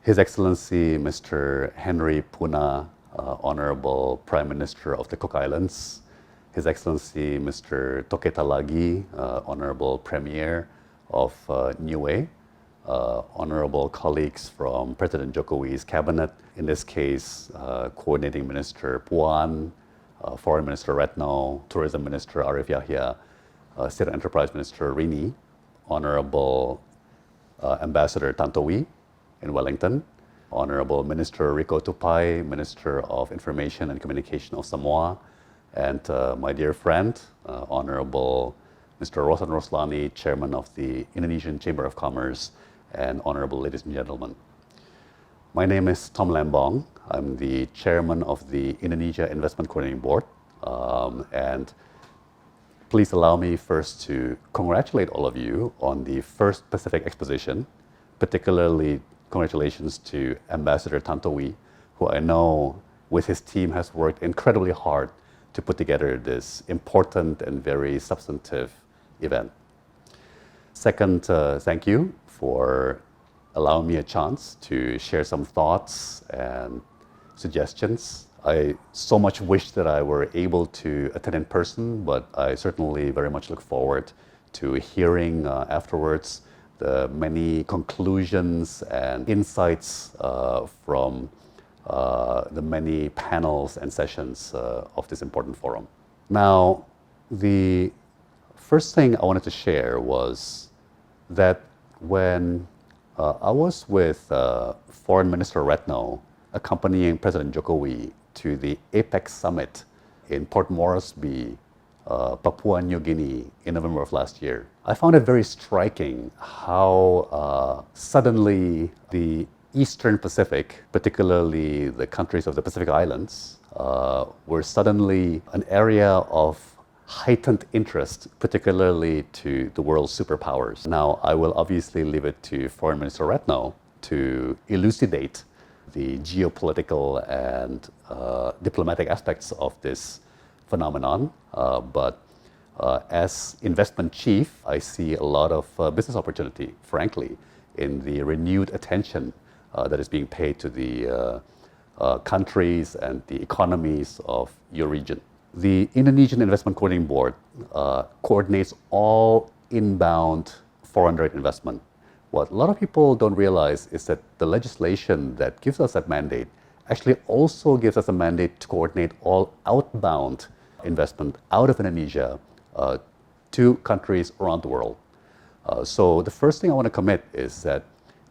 His Excellency Mr. Henry Puna, Honorable Prime Minister of the Cook Islands, His Excellency Mr. Toketa Lagi, Honorable Premier of Niue, honorable colleagues from President Jokowi's cabinet, in this case, Coordinating Minister Puan, Foreign Minister Retno, Tourism Minister Arif Yahya, State and Enterprise Minister Rini, Honorable Ambassador Tantowi in Wellington, Honorable Minister Rico Tupai, Minister of Information and Communication of Samoa, and my dear friend, Honorable Mr. Rosan Roslani, Chairman of the Indonesian Chamber of Commerce, and honorable ladies and gentlemen. My name is Tom Lembong. I'm the Chairman of the Indonesia Investment Coordinating Board, and please allow me first to congratulate all of you on the first Pacific Exposition. Particularly, congratulations to Ambassador Tantowi, who I know with his team has worked incredibly hard to put together this important and very substantive event. Second, thank you for allowing me a chance to share some thoughts and suggestions. I so much wish that I were able to attend in person, but I certainly very much look forward to hearing afterwards the many conclusions and insights from the many panels and sessions of this important forum. Now, the first thing I wanted to share was that when I was with Foreign Minister Retno accompanying President Jokowi to the APEC summit in Port Moresby, Papua New Guinea in November of last year, I found it very striking how suddenly the Eastern Pacific, particularly the countries of the Pacific Islands, were suddenly an area of heightened interest, particularly to the world's superpowers. Now, I will obviously leave it to Foreign Minister Retno to elucidate the geopolitical and diplomatic aspects of this phenomenon, but as investment chief, I see a lot of business opportunity, frankly, in the renewed attention that is being paid to the countries and the economies of your region. The Indonesian Investment Coordinating Board coordinates all inbound foreign direct investment. What a lot of people don't realize is that the legislation that gives us that mandate actually also gives us a mandate to coordinate all outbound investment out of Indonesia to countries around the world. So the first thing I want to commit is that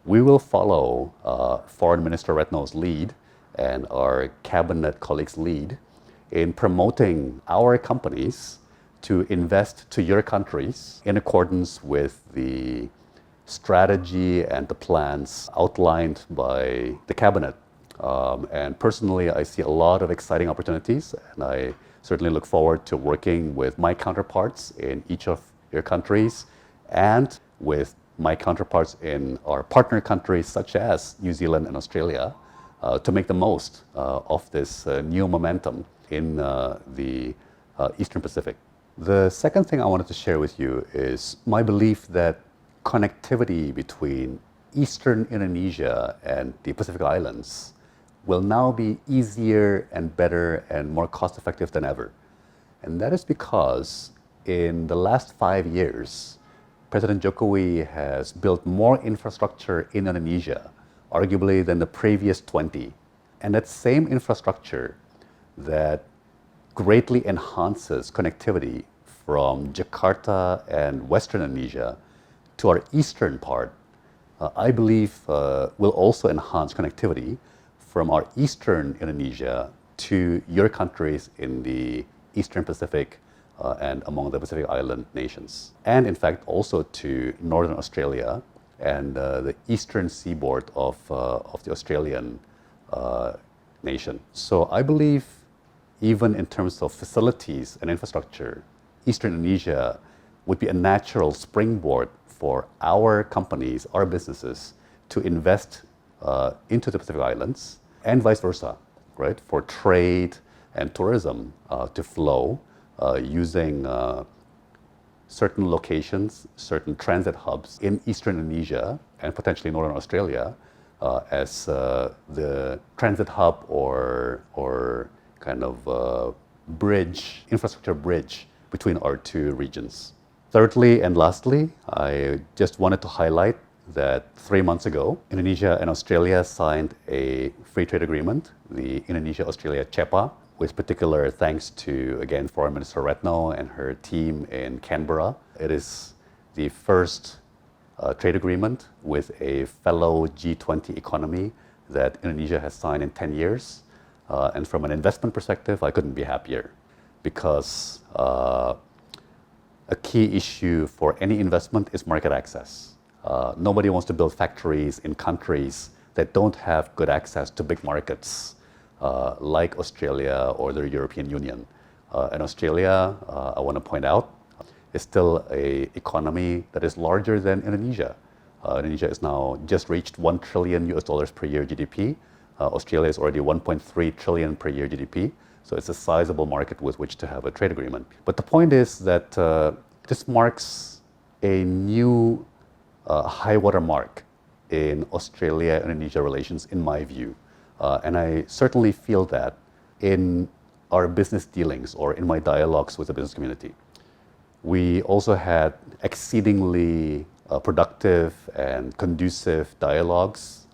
we will follow Foreign Minister Retno's lead and our cabinet colleagues' lead in promoting our companies to invest to your countries in accordance with the strategy and the plans outlined by the cabinet. And personally, I see a lot of exciting opportunities, and I certainly look forward to working with my counterparts in each of your countries and with my counterparts in our partner countries such as New Zealand and Australia to make the most of this new momentum in the Eastern Pacific. The second thing I wanted to share with you is my belief that connectivity between Eastern Indonesia and the Pacific Islands will now be easier and better and more cost-effective than ever. And that is because in the last 5 years, President Jokowi has built more infrastructure in Indonesia, arguably than the previous 20. And that same infrastructure that greatly enhances connectivity from Jakarta and Western Indonesia to our eastern part, I believe will also enhance connectivity from our eastern Indonesia to your countries in the Eastern Pacific and among the Pacific Island nations. And in fact, also to Northern Australia and the eastern seaboard of the Australian nation. So I believe even in terms of facilities and infrastructure, Eastern Indonesia would be a natural springboard for our companies, our businesses, to invest into the Pacific Islands and vice versa, right? For trade and tourism to flow using certain locations, certain transit hubs in Eastern Indonesia and potentially Northern Australia as the transit hub or kind of bridge, infrastructure bridge between our two regions. Thirdly and lastly, I just wanted to highlight that 3 months ago, Indonesia and Australia signed a free trade agreement, the Indonesia-Australia CEPA, with particular thanks to, again, Foreign Minister Retno and her team in Canberra. It is the first trade agreement with a fellow G20 economy that Indonesia has signed in 10 years. And from an investment perspective, I couldn't be happier because a key issue for any investment is market access. Nobody wants to build factories in countries that don't have good access to big markets like Australia or the European Union. And Australia, I want to point out, is still an economy that is larger than Indonesia. Indonesia is now just reached $1 trillion per year GDP. Australia is already 1.3 trillion per year GDP. So it's a sizable market with which to have a trade agreement. But the point is that this marks a new high water mark in Australia-Indonesia relations, in my view. And I certainly feel that in our business dealings or in my dialogues with the business community. We also had exceedingly productive and conducive dialogues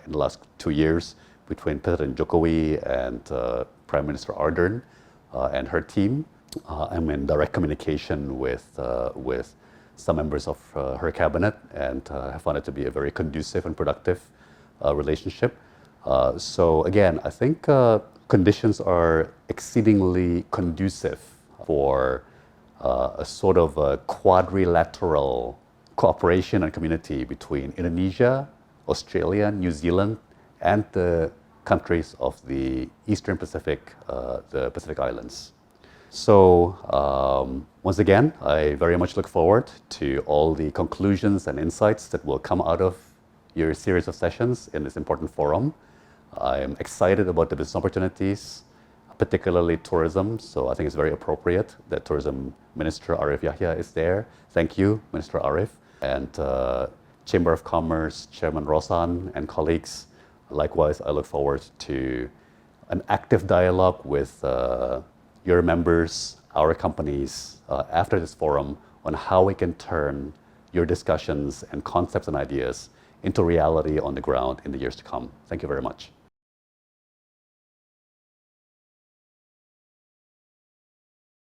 in the last 2 years between President Jokowi and Prime Minister Ardern and her team. I'm in direct communication with some members of her cabinet and have found it to be a very conducive and productive relationship. So again, I think conditions are exceedingly conducive for a sort of a quadrilateral cooperation and community between Indonesia, Australia, New Zealand, and the countries of the Eastern Pacific, the Pacific Islands. So once again, I very much look forward to all the conclusions and insights that will come out of your series of sessions in this important forum. I'm excited about the business opportunities, particularly tourism. So I think it's very appropriate that Tourism Minister Arif Yahya is there. Thank you, Minister Arif. And Chamber of Commerce, Chairman Rosan and colleagues. Likewise, I look forward to an active dialogue with your members, our companies, after this forum on how we can turn your discussions and concepts and ideas into reality on the ground in the years to come. Thank you very much.